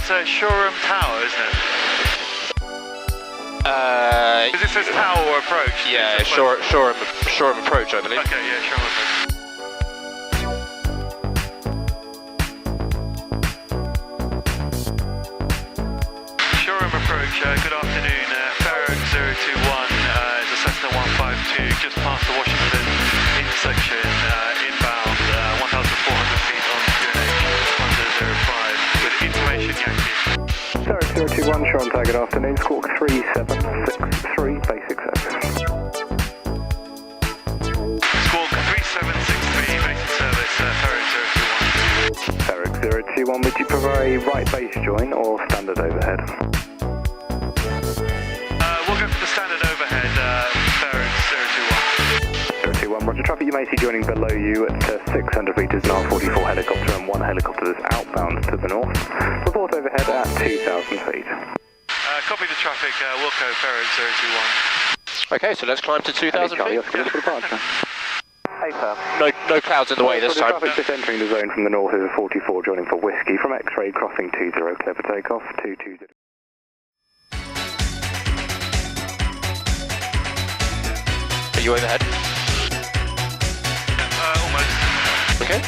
Shoreham Tower, isn't it? Because it says tower or approach. Yeah, Shoreham approach, I believe. Okay, yeah, Shoreham approach. Shoreham approach, good afternoon. Farragut 021 is a Cessna 152, just past the Washington intersection, inbound, 1,400 feet on QNH 1005 with information Yankee. Farragut 021, Shoreham Tower, good afternoon. Squawk 3763, basic service. Squawk 3763, basic service, Farragut 021. Farragut 021, would you prefer a right base join or standard overhead? We'll go for the standard overhead, Farragut 021. 021, roger. Traffic you may see joining below you at 600 metres, an R44 helicopter and one helicopter that's outbound to the north. Report overhead at 2,000 feet. Copy the traffic, Wilco, Farragut 021. Okay, so let's climb to 2,000 feet. For departure. Hey, sir. No clouds in the way this time. Traffic just entering the zone from the north is a 44 joining for Whiskey from X-ray crossing 20, clear for takeoff, 220. Are you overhead? Almost. Okay.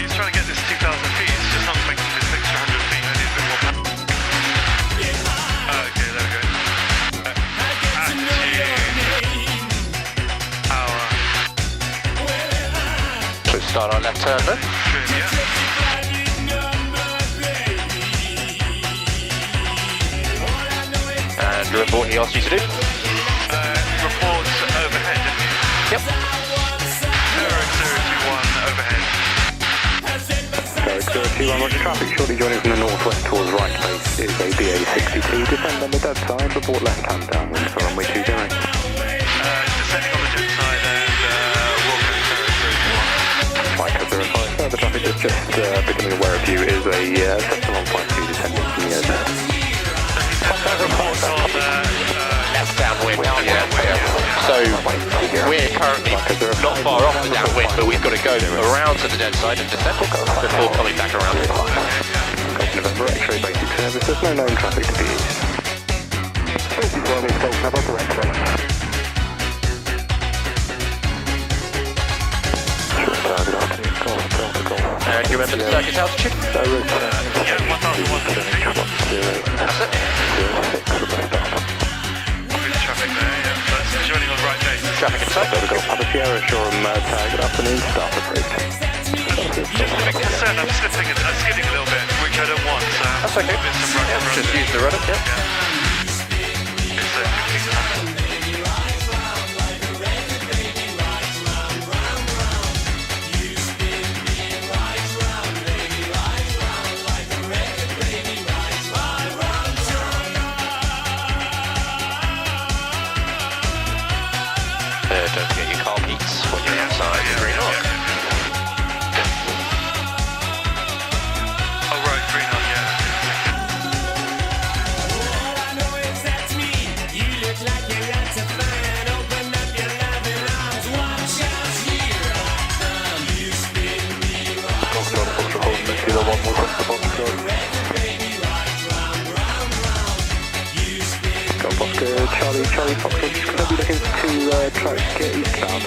He's trying to get this 2,000 feet, it's just not making this extra 100 feet, I need a bit more power. Okay, there we go. So start our left turn then. Trim, yeah. And remember what he asked you to do? Reports overhead, didn't you? Yep. Farragut 021 overhead. Farragut 021, roger. Traffic shortly joining from the northwest towards right base is a BA62. Descend on the dead side, report left hand downwind for runway 20. Descending on the jet side and Wilco, Farragut 021. Mike 05, further traffic that's just becoming aware of you is a Cessna 152 descending from the edge. Reports on Left downwind. So we're currently not far off the downwind, but we've got to go around to the dead side and descend before coming back around. November X-ray basic service, there's no known traffic to the east. And you remember the circuit altitude? yeah, 1,100 feet. That's it. Copy the traffic there, yeah. That's joining on the right base. Traffic inside. Papa Sierra, Shoreham Tower, good afternoon, start approach. Just a bit concerned, I'm skidding a little bit, which I don't want, so... That's okay. Just use the rudder, yeah. It's 1,500. Don't forget your car peaks when you're outside the green arc. Oh right, green arc, yeah. Charlie Foxtrot, just going to be looking to try to get eastbound.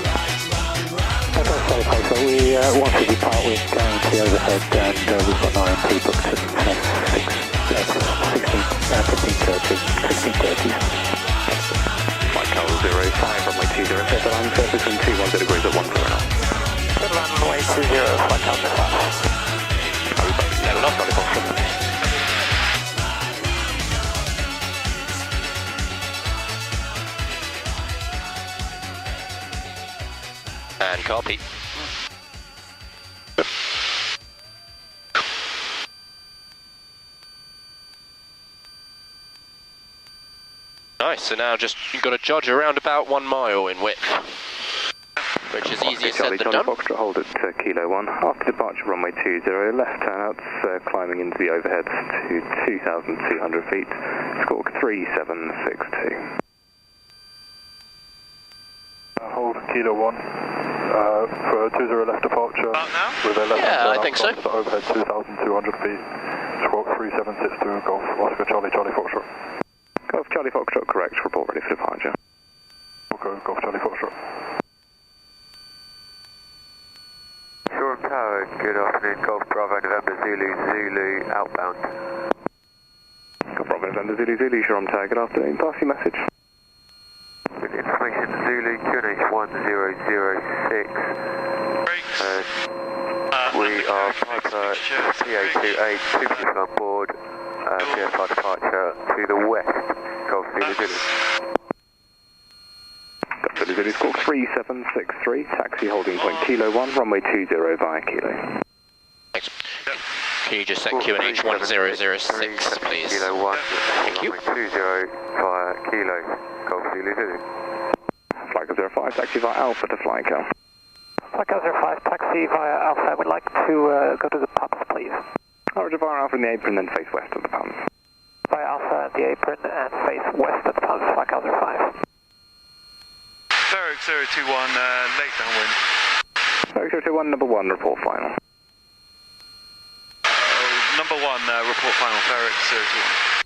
Sorry, Pacer, we want to depart, we're going to the overhead and we've got an RMP booked at 16:30. Mike Carl 05, runway 20, set the line surface and 210 degrees at 1 for an hour. Set runway 20, flight out the fast. Level up, Charlie Foxtrot. And copy. Nice, so now just you've got to judge around about 1 mile in width, which is easier said than done. Foxtrot, hold at Kilo 1. After departure, runway 20, left turnouts, climbing into the overhead to 2,200 feet, squawk 3762. Hold Kilo 1 for 20 left departure. About now? With a left Yeah, I think so. Overhead 2,200 feet. Squawk 3762 Golf Oscar Charlie Charlie Foxtrot. Golf Charlie Foxtrot, correct. Report ready for departure. Okay, Golf Charlie Foxtrot. Shore Tower, good afternoon. Golf Bravo November Zulu Zulu outbound. Golf Bravo November Zulu Zulu, Shore Tower, good afternoon. Pass your message. With information Zulu QNH 1006. Brakes. We are Piper PA28, 2 people on board. VFR departure to the west. Golf Zulu Zulu. Golf Zulu Zulu, squawk 3763, taxi holding point Kilo 1, runway 20 via Kilo. Thanks. Can you just set QNH 1006, please? Kilo 1, Thank you. runway 20 via Kilo. Golf Zulu Zulu. Flyco 05, taxi via Alpha to Flyco. Flyco 05, taxi via Alpha. We'd like to go to the pumps, please. Roger, via Alpha in the apron, then face west of the pumps. Via Alpha, the apron, and face west of the pumps, Flyco 05. Ferric 021, late downwind. Flyco 021, number 1, report final. Number 1, report final, Ferric 021.